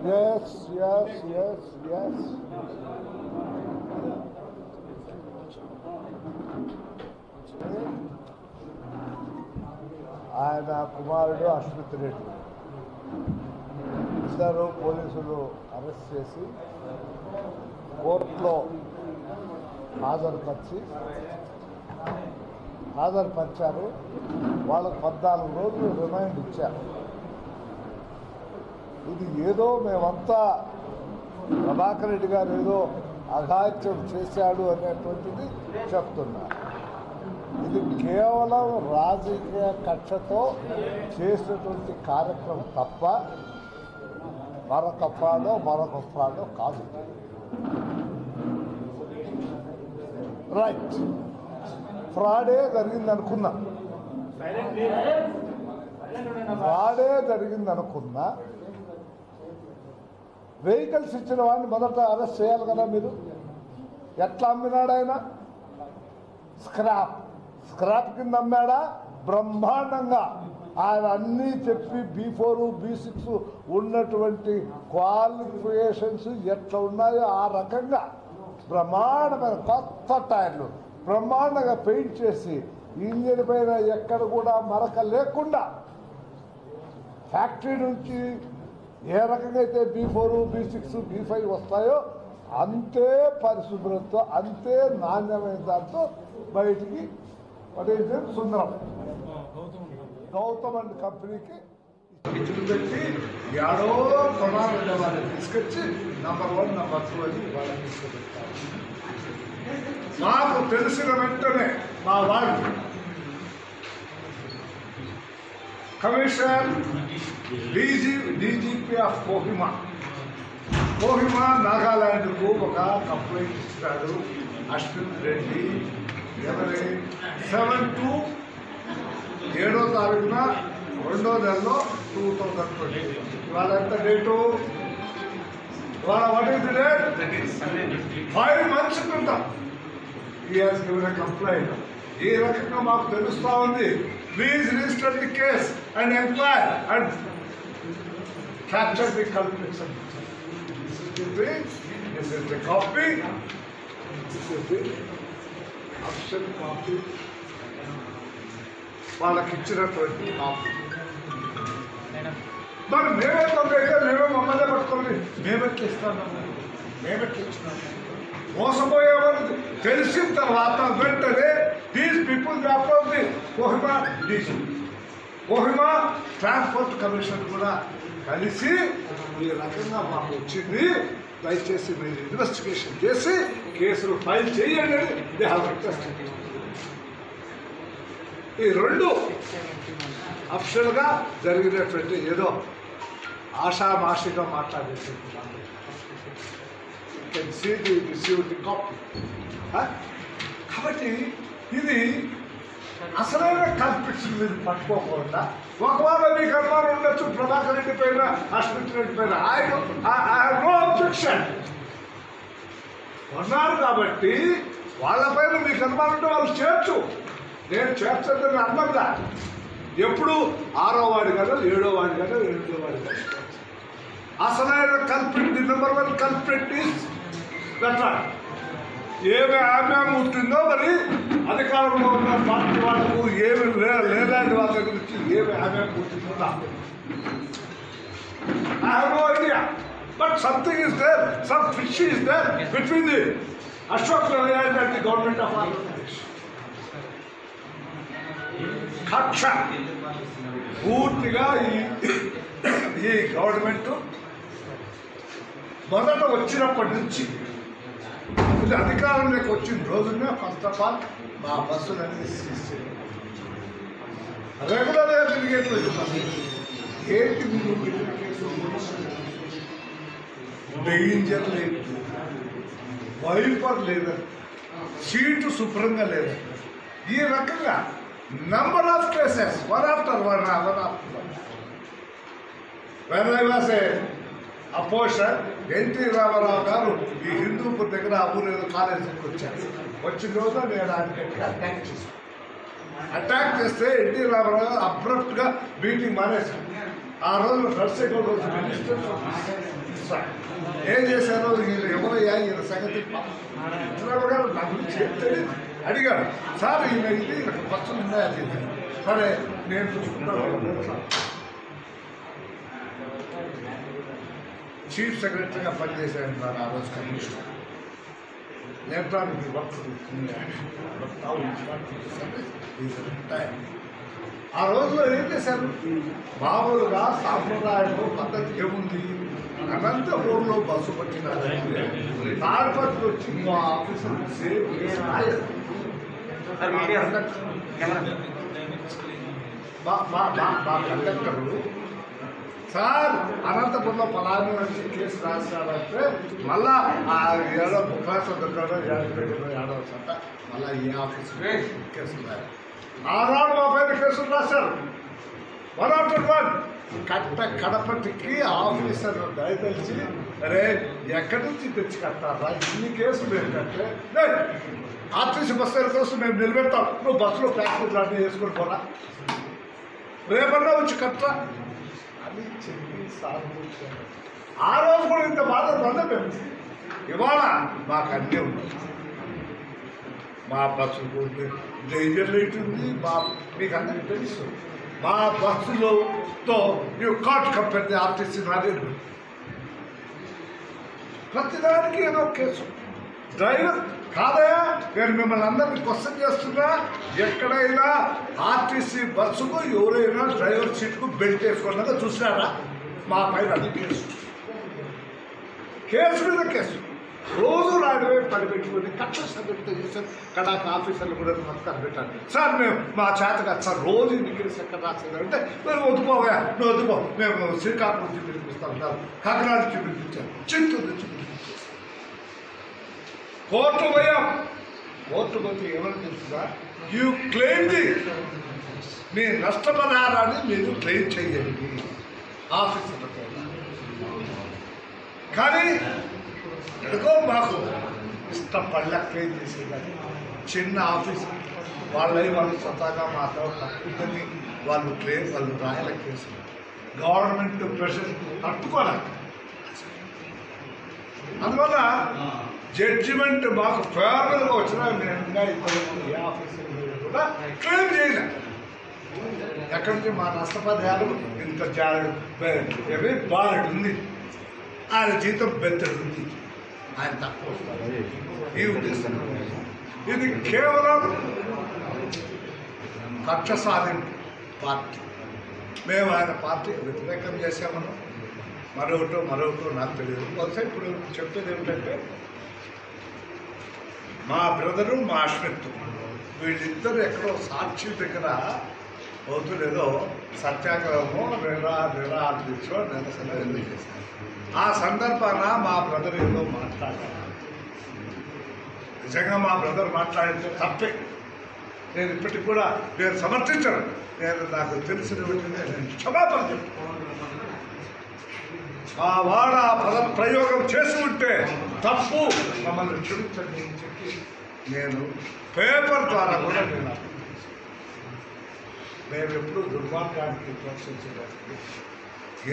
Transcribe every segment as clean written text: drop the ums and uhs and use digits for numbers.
yes. ఆయన కుమారుడు అశ్విత్ రెడ్డి ఇద్దరు పోలీసులు అరెస్ట్ చేసి కోర్టులో హాజరుపరిచారు. వాళ్ళకు 14 రోజులు రిమైండ్ ఇచ్చారు. ఇది ఏదో మేమంతా ప్రభాకర్ రెడ్డి గారు ఏదో అఘాయిత్యం చేశాడు అనేటువంటిది చెప్తున్నారు. ఇది కేవలం రాజకీయ కక్షతో చేసినటువంటి కార్యక్రమం తప్ప మరొక ఫ్రాడో కాదు. రైట్, ఫ్రాడే జరిగిందనుకున్నా వెహికల్స్ ఇచ్చిన వాడిని మొదట అరెస్ట్ చేయాలి కదా. మీరు ఎట్లా అమ్మినాడు ఆయన? స్క్రాప్ కింద అమ్మాడా? బ్రహ్మాండంగా ఆయన అన్నీ చెప్పి B4 B6 ఉన్నటువంటి క్వాలిఫికేషన్స్ ఎట్లా ఉన్నాయో ఆ రకంగా బ్రహ్మాండమైన కొత్త టైర్లు బ్రహ్మాండంగా పెయింట్ చేసి ఇంజిన్ పైన ఎక్కడ కూడా మరక లేకుండా ఫ్యాక్టరీ నుంచి ఏ రకంగా అయితే B4 B6 B5 వస్తాయో అంతే పరిశుభ్రతతో అంతే నాణ్యమైన దాంతో బయటికి సుందరం గౌతమ్ అండ్ కంపెనీకి ఇచ్చులు పెట్టి ఏడో కొనాలంటే వాళ్ళని తీసుకొచ్చి నంబర్ 1 నంబర్ 2 అని వాళ్ళని తీసుకుపెట్టారు. మాకు తెలిసిన వెంటనే మా వాళ్ళు కమిషనర్ డీజీపీ ఆఫ్ కోహిమా నాగాలాండ్కు ఒక కంప్లైంట్ ఇచ్చినాడు. అశ్విత్ రెడ్డి 7/2 7వ తారీఖున 2వ నెలలో 2020. ఇవాళ ఎంత డేటు? ఇవాళ what is the date? 5 months క్రితం he has given a complaint. ఈ రకంగా మాకు తెలుస్తా ఉంది. Please register the case and enquire and capture the culprits. This is the copy. This is the official copy. వాళ్ళకి ఇచ్చినటువంటి కాపీ. మరి మేమే తొందరగా మేమే మమ్మల్ని పట్టుకోండి. మేమెట్లు ఇస్తాము? మేమెట్లు ఇచ్చినాము? మోసపోయేవారు తెలిసిన తర్వాత వెంటనే these people the Kohima transport commission కూడా కలిసి ఈ రకంగా మాకు వచ్చింది, దయచేసి మీరు ఇన్వెస్టిగేషన్ చేసి కేసులు ఫైల్ చేయండి అని దే హావ్ రిక్వెస్టెడ్. ఈ 2 అఫిషియల్గా జరిగినటువంటి ఏదో ఆషామాషిగా మాట్లాడేటువంటి కాపీ. కాబట్టి ఇది అసలైన కల్పిట్స్ మీరు పట్టుకోకుండా ఒకవేళ మీకు అనుమానం ఉండొచ్చు ప్రభాకర్ రెడ్డి పైన అశ్విత్ రెడ్డి పైన. I have no objection. ఉన్నారు కాబట్టి వాళ్ళపైన మీకు అనుమానం ఉంటే వాళ్ళు చేర్చు. నేను చేర్చదని అన్నదా. ఎప్పుడు 6వ వాడి కదా 7వ వాడి కదా 8వ వాడి కదా. అసలైన culprit, the number 1 culprit is that. ఏమి ఆమె ఉంటుందో మరి అధికారంలో ఉన్న పార్టీ వాళ్ళకు ఏమి లేదండి వాళ్ళ గురించి ఏమి ఆమె ఉంటుందో నాకు I have no idea. But something is there, some fish is there between the Ashok Lehland and the government of Andhra Pradesh. కక్ష పూర్తిగా ఈ గవర్నమెంట్ మొదట వచ్చినప్పటి నుంచి ఇది అధికారంలోకి వచ్చిన రోజునే ఫస్ట్ ఆఫ్ ఆల్ మా బస్సులన్నీ రెగ్యులర్గా తిరిగేటువంటి బస్సు ఏంటి మీరు పెట్టిన కేసు? డేంజర్ లేదు, వైపర్ లేదు, సీటు శుభ్రంగా లేదు. ఈ రకంగా number of cases one after one. When I was a opposition NT Rama Rao గారు ఈ హిందూపూర్ దగ్గర అబూరేదో కాలేజీకి వచ్చారు. వచ్చిన రోజు నేను ఆయనకి అటాక్ చేశాను. అటాక్ చేస్తే ఎన్టీ రామారావు గారు అబ్రప్ట్గా మీటింగ్ మానేశారు. ఆ రోజు నర్సింగ్ రోజు మినిస్టర్ ఏం చేశారో వీళ్ళు ఎవరయ్యా ఈయన సంగతి చంద్రబాబు గారు నా గురించి చెప్తే అడిగాడు, సార్ ఈయన ఇది నాకు పచ్చలు ఉన్నాయా అది. సరే నేను చూసుకుంటాను. చీఫ్ సెక్రటరీగా పనిచేశాను సార్ ఆ రోజు కమిషనర్. ఎలక్ట్రానిక్ వర్క్ ఆ రోజులో ఏం చేశారు, మామూలుగా సాంప్రదాయంలో పద్ధతి ఏముంది, అనంతపూర్లో బస్సు పట్టినారంటే తాడిపత్రి వచ్చి మా ఆఫీసర్ సేవ్ మా కండక్టరు సార్ అనంతపురంలో పలానా నుంచి కేసు రాశారంటే మళ్ళా ఆ ఏడో ముఖాసం దొరకడం ఏడవ చట్ట మళ్ళా ఈ ఆఫీసు కేసులు రాయాలి. ఆనాడు మా పైన కేసులు రాశారు 101 కడపటికి ఆఫీసర్ దయతలిచి అరే ఎక్కడి నుంచి తెచ్చి కట్టారా ఇన్ని కేసులు ఏంటంటే ఆర్టీసీ బస్సు కోసం మేము నిలబెడతాం, నువ్వు బస్సులో ప్యాసింజర్ లాంటివి వేసుకొని పోరా, రేపన్నా వచ్చి కట్టరా అని చెప్పి సాధించారు. ఆ రోజు కూడా ఇంత బాధ పొందలేదు. ఇవాళ మాకు అన్నీ ఉన్నాయి. మా బస్సులు డేంజర్ లైట్ ఉంది, మీకు అందరికీ తెలుసు. మా బస్సులతో you can't compare the RTC నాదేడు. ప్రతిదానికి ఏదో కేసు. డ్రైవర్ కాదయా, నేను మిమ్మల్ని అందరినీ క్వశ్చన్ చేస్తున్నా, ఎక్కడైనా ఆర్టీసీ బస్సుకు ఎవరైనా డ్రైవర్ సీట్కు బెల్ట్ వేసుకున్నాక చూసినారా? మా పైన అది కేసు, కేసు మీద కేసు. రోజు రాడివే పడిపెట్టుకుని కక్ష సంఘటన చేశారు. కడాక ఆఫీసర్లు కూడా నమస్కారం పెట్టారు, సార్ మేము మా చేత కాదు సార్, రోజు ఇన్ని కేసు ఎక్కడ రాసేది అంటే మేము వద్దుపోవా, నువ్వు వద్దుపో, మేము శ్రీకాకుళం నుంచి పిలిపిస్తాం సార్, కాకినాడ నుంచి పిలిపించారు, చిత్తూరు నుంచి పిలిపించారు. కోర్టు పోయాం. కోర్టు పోతే ఏమని తెలుసుగా, యూ క్లెయిమ్ ది, మీ నష్టపరిహారాన్ని మీరు క్లెయిమ్ చేయండి ఆఫీసర్ల పేరు. కానీ ఎడుకో మాకు ఇష్టపడలే క్లెయిమ్ చేసేదాన్ని. చిన్న ఆఫీసు వాళ్ళు స్వతహాగా మాతో తప్పుదని వాళ్ళు క్లెయిమ్ వాళ్ళు రాయల కేసు. గవర్నమెంట్ ప్రెషర్ తట్టుకోలేదు. అందువల్ల జడ్జిమెంట్ మాకు ఫేవరబుల్గా వచ్చినా నేను ఇప్పుడు ఏ ఆఫీసర్ కూడా క్లెయిమ్ చేయలే. ఎక్కడి నుంచి మా నష్టపరిహారం ఇంత బారెడు ఉంది, ఆయన జీతం బెత్తడు ఉంది, ఆయన తక్కువ వస్తారు ఈ ఉద్దేశం. ఇది కేవలం కక్ష సాధింపు పార్టీ. మేము ఆయన పార్టీకి వ్యతిరేకం చేశామను మరొకటో నాకు తెలియదు. బహుశా ఇప్పుడు చెప్పేది ఏమిటంటే, మా బ్రదరు మా అశ్విత్ వీళ్ళిద్దరు ఎక్కడో సాక్షి దగ్గర అవుతులేదో సత్యాగ్రహమో నిరాదీక్షో నిరసన చేశారు. ఆ సందర్భాన మా బ్రదర్ ఏదో మాట్లాడారు. నిజంగా మా బ్రదర్ మాట్లాడితే తప్పే. నేను ఇప్పటికి కూడా నేను సమర్థించను. నాకు తెలిసిన నేను క్షమాపణ చెప్తాను. ఆ వాడ పద ప్రయోగం చేసి ఉంటే తప్పు, మమ్మల్ని క్షమించండి అని చెప్పి నేను పేపర్ ద్వారా కూడా మేము ఎప్పుడు దుర్మార్గానికి ప్రోత్సహించడానికి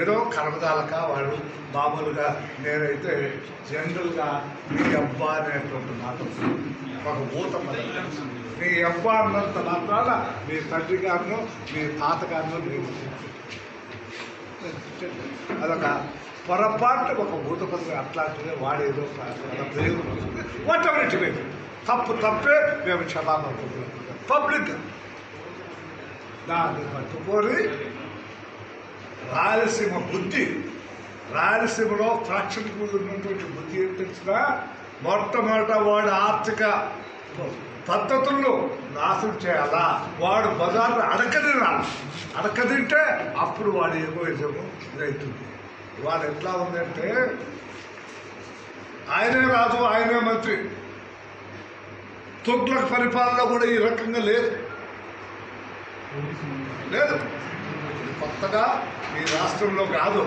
ఏదో కరమదాలక వాడు మామూలుగా. నేనైతే జనరల్గా నీ అబ్బా అనేటువంటి మాట ఒక భూత పదం. నీ అబ్బా అన్నంత మాత్రాన మీ తండ్రి గారినో మీ తాతగారినో నేను అదొక పొరపాటు, ఒక భూత పదం. అట్లాంటిదే వాడేదో ప్రయోగం వాటెవరిటి తప్పే. మేము క్షమాపణ పబ్లిక్గా దాన్ని పట్టుకొని రాయలసీమ బుద్ధి, రాయలసీమలో ఫ్రాక్షన్కి ఉన్నటువంటి బుద్ధి ఏం తెలిసినా, మొట్టమొదట వాడి ఆర్థిక పద్ధతుల్లో నాశనం చేయాలా, వాడు బజార్ను అడకదింటే అప్పుడు వాడు ఎగోయిజము ఇదవుతుంది. ఇవాళ ఎట్లా ఉందంటే, ఆయనే రాజు ఆయనే మంత్రి. తుగ్లక్ పరిపాలన కూడా ఈ రకంగా లేదు. కొత్తగా ఈ రాష్ట్రంలో కాదు,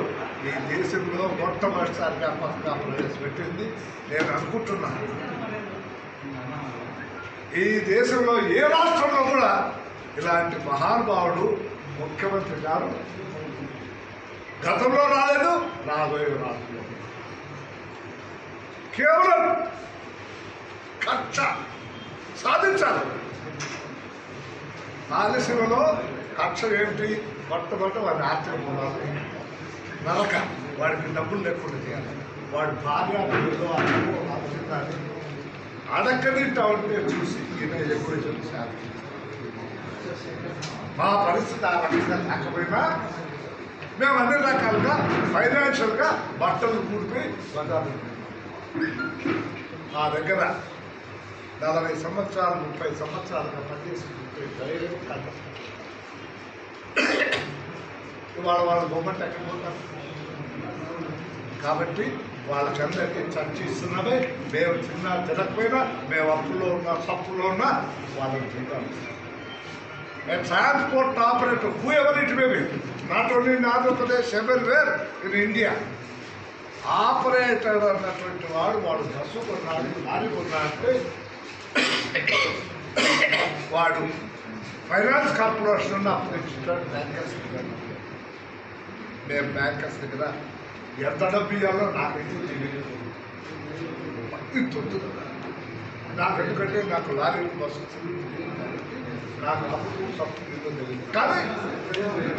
ఈ దేశంలో మొట్టమొదటిసారిగా కొత్తగా ప్రవేశపెట్టింది నేను అనుకుంటున్నాను. ఈ దేశంలో ఏ రాష్ట్రంలో కూడా ఇలాంటి మహానుభావుడు ముఖ్యమంత్రి గారు గతంలో రాలేదు, రాబోయే రాదు. కేవలం కక్ష సాధించాలి. రాయలసీమలో కక్ష ఏమిటి? మొట్టమొదట వాడిని ఆశ్చర్యపోవాలి, నరక, వాడికి డబ్బులు లేకుండా చేయాలి, వాడి భార్య అడక్కనింటా ఉంటే చూసి ఈయన ఎప్పుడు చూసారు. మా పరిస్థితి ఆ రకంగా లేకపోయినా మేము అన్ని రకాలుగా ఫైనాన్షియల్గా బట్టలు కూడిపోయి బజారు. మా దగ్గర 40 సంవత్సరాలు 30 సంవత్సరాలుగా పనిచేసి ధైర్యం కాదు. ఇవాళ వాళ్ళు బొమ్మట ఎక్కడ పోతారు? కాబట్టి వాళ్ళకందరికీ చర్చిస్తున్నదే. మేము చిన్న తినకపోయినా, మేము అప్పులో ఉన్నా తప్పులో ఉన్నా వాళ్ళని చూడాలి. Transport operator who ever it may be, not only in Andhra Pradesh, everywhere in India, operator అన్నటువంటి వాడు బస్సు కొన్నాడు, లారీ కొన్నాడంటే వాడు ఫైనాన్స్ కార్పొరేషన్ ఉన్న అప్లికేషన్ బ్యాంకర్స్ దగ్గర. మేము బ్యాంకర్స్ దగ్గర ఎంత డబ్బు ఇవ్వాలో నాకైతే తెలియదు. ఇంత నాకు, ఎందుకంటే నాకు లారీ బస్సు నాకు అప్పుడు సబ్సిడీలో తెలియదు. కానీ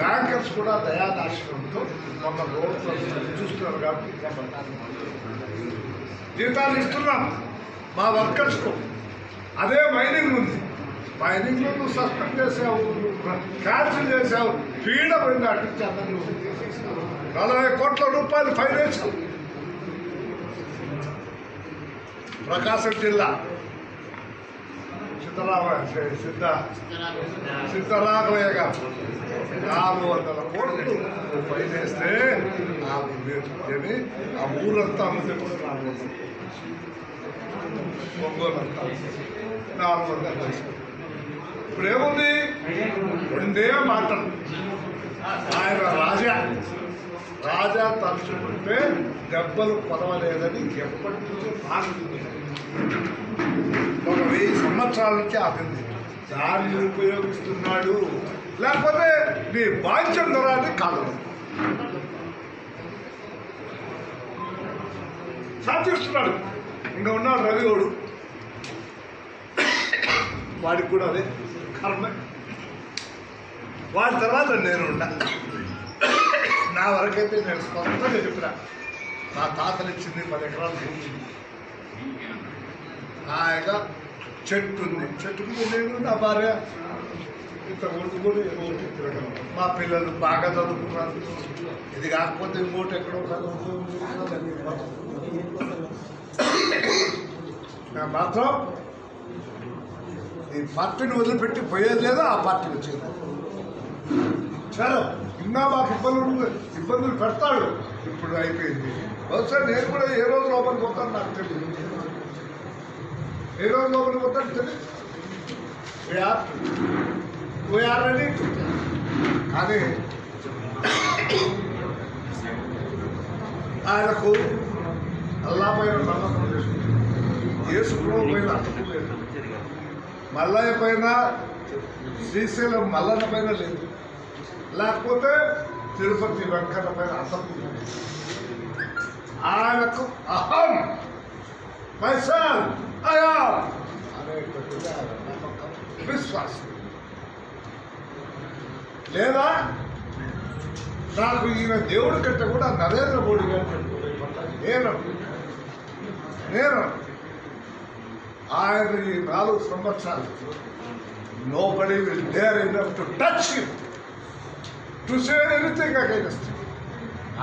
బ్యాంకర్స్ కూడా దయాదాక్షిణ్యంతో మొన్న రోడ్లు చూస్తున్నారు కాబట్టి జీతాలు ఇస్తున్నాం మా వర్కర్స్కు. అదే మైనింగ్ ఉంది, మైనింగ్లో నువ్వు సస్పెండ్ చేసావు, క్యాన్సిల్ చేసావు, పీడ పోయింది. అటు 40 కోట్ల రూపాయలు ఫైన్ వేసావు. ప్రకాశం జిల్లా సిద్ధరాఘవయ్య గారు 400 కోట్లు ఫైన్ వేస్తే ఆ ఊరంతా అమ్మితే కూడా 400, ఒంగోలు అంతా 400. ఇప్పుడు ఏముంది? 2 మాటలు. ఆయన రాజా తలుచుకుంటే దెబ్బలు పొదవలేదని ఎప్పటి నుంచో బాగుంది. ఒక 1000 సంవత్సరాల నుంచి ఆపింది. దాన్ని ఉపయోగిస్తున్నాడు. లేకపోతే నీ బాధ్యం దొరాన్ని కాదు సాధిస్తున్నాడు. ఇంకా ఉన్నాడు రవిగౌడు, వాడికి కూడా అదే కర్మ. వాడి తర్వాత నేను ఉన్నా. నా వరకైతే నేను స్వంతంగా చెప్పిన, నా తాతలు ఇచ్చింది 10 ఎకరాలు భూమి, హాయిగా చెట్టు ఉంది, చెట్టుకు నేను నా భార్య ఇంత కొట్టుకొని మా పిల్లలు బాగా చదువుకున్నారు. ఇది కాకపోతే ఇంకోటి ఎక్కడో నేను మాత్రం ఈ పార్టీని వదిలిపెట్టి పోయేది లేదా, ఆ పార్టీ వచ్చేది. సరే ఇంకా మాకు ఇబ్బందులు పెడతాడు. ఇప్పుడు అయిపోయింది. బహుశా నేను కూడా ఏ రోజు లోపలికి పోతాను నాకు తెలియదు, ఏ రోజు లోపలికి పోతాను తెలియదు. పోయారని కానీ ఆయనకు అల్లా పైన నమ్మకం చేసుకుంది. యేసుప్రభు పైన నమ్మకం లేదు, మల్లయ్య పైన, శ్రీశైలం మల్లన్న పైన లేదు, లేకపోతే తిరుపతి వెంకన్న పైన అసలు ఆయనకు అహం మైసెల్ఫ్ ఐ యామ్ అనేటువంటి విశ్వాసం. లేదా నాకు ఈయన దేవుడి కంటే కూడా నరేంద్ర మోడీ గారు నేను ఆయన ఈ 4 సంవత్సరాలు nobody will dare enough to touch him, to say anything against him.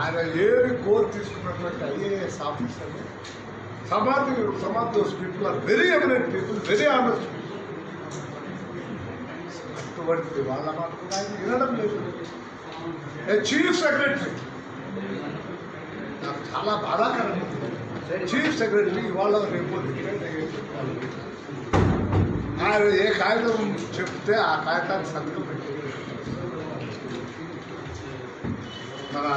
ఆయన ఏది కోరి తీసుకున్నటువంటి IAS officer, some of those people are very eminent people, very honest people. అటువంటి వాళ్ళ మాట కూడా ఆయన వినడం లేదు. చీఫ్ సెక్రటరీ నాకు చాలా బాధాకరంగా ఉంది. చీఫ్ సెక్రటరీ ఇవాళ రేపు ఆయన ఏ కాగితం చెప్తే ఆ కాగితాన్ని సంతకం పెట్టి మన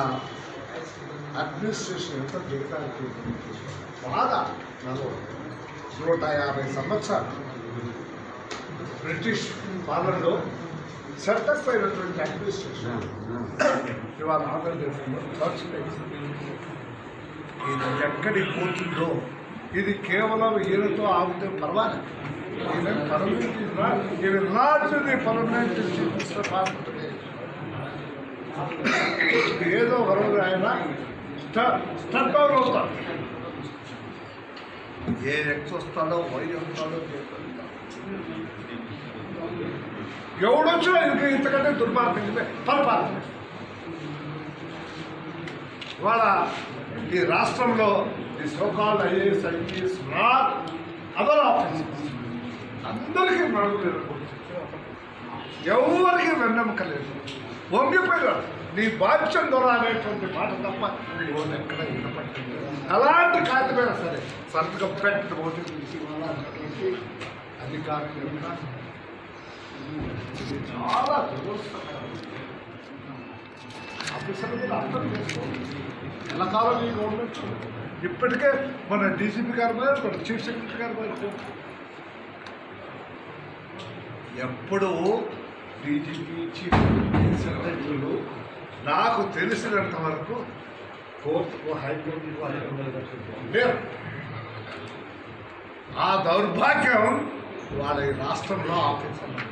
అడ్మినిస్ట్రేషన్ ఎంత దిగడానికి బాధ. 150 సంవత్సరాలు బ్రిటిష్ పాలనలో సెటప్ అయినటువంటి అడ్మినిస్ట్రేషన్ ఇవాళ ఆంధ్రప్రదేశ్లో ఖర్చు ఇది ఎక్కడికి పోతుందో ఇది కేవలం ఈయనతో ఆగితే పర్వాలేదు. ఈయన పర్మనెంట్ ఏదో ఒక రోజు ఆయన స్టెప్ డౌన్ అవుతాడు. ఏ ఎక్స్ వస్తాడో వై వస్తాడో ఎవడొచ్చినా ఇంకా ఇంతకంటే దుర్మార్గమే పరిపాలన. ఇవాళ ఈ రాష్ట్రంలో ఈ so called IAS IPS other officers అందరికీ నడుపులేదు, ఎవరికి వెన్నెముక లేదు, వంగిపోయారు. నీ బాధ్యం ద్వారా అనేటువంటి మాట తప్ప ఎక్కడ వినపడుతుంది. అలాంటి కాగితమైనా సరే సంతకం పెట్టడం ఒకటి తీసి అధికారం ఇది చాలా దురదృష్టకరం. ఆఫీసర్లు కూడా అర్థం చేసుకోవాలి. ఎలా కాలం ఈ గవర్నమెంట్ ఇప్పటికే మన డీజీపీ గారి మీద మన చీఫ్ సెక్రటరీ గారి మీద ఎప్పుడు డీజీపీ చీఫ్ సెక్రటరీలు నాకు తెలిసినంత వరకు కోర్టుకు హైకోర్టుకు లేరు. ఆ దౌర్భాగ్యం వాళ్ళ రాష్ట్రంలో ఆఫీసర్లు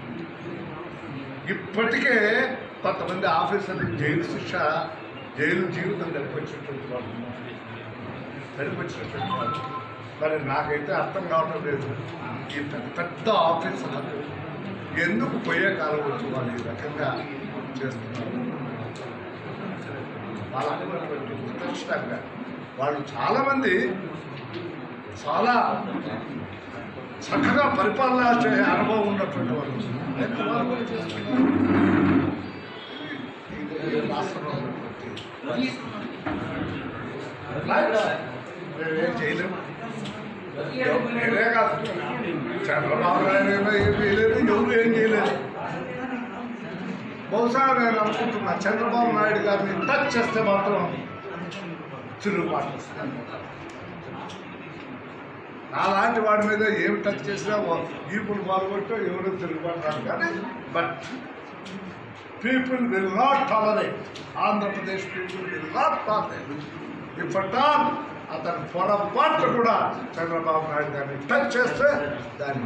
ఇప్పటికే కొంతమంది ఆఫీసర్లకు జైలు శిక్ష జైలు జీవితం గడిపించినటువంటి వాళ్ళు. మరి నాకైతే అర్థం కావడం లేదు, ఈ పెద్ద పెద్ద ఆఫీసర్లకు ఎందుకు పోయే కాలం వచ్చి వాళ్ళు ఈ రకంగా చేస్తున్నారు. వాళ్ళకున్నటువంటి ప్రతిష్టంగా వాళ్ళు చాలామంది చాలా చక్కగా పరిపాలన చేసే అనుభవం ఉన్నటువంటి వాళ్ళు కూడా చేస్తున్నారు. రాష్ట్రంలో ఉన్నటువంటి ఏం చేయలేము. నేనే కాదు, చంద్రబాబు నాయుడు ఏం చేయలేదు, ఎవరు ఏం చేయలేదు. బహుశా నేను అనుకుంటున్నా చంద్రబాబు నాయుడు గారిని టచ్ చేస్తే మాత్రం తిరుగుబాటు వస్తుంది. అలాంటి వాడి మీద ఏమి టచ్ చేసినా ఈపులు పాల్గొట్టో ఎవరు తిరుగుబాటు రాదు. కానీ but people will not tolerate, Andhra Pradesh people will not tolerate. ఇప్పటా అతను పొరపాటు కూడా చంద్రబాబు నాయుడు గారిని టచ్ చేస్తే దాన్ని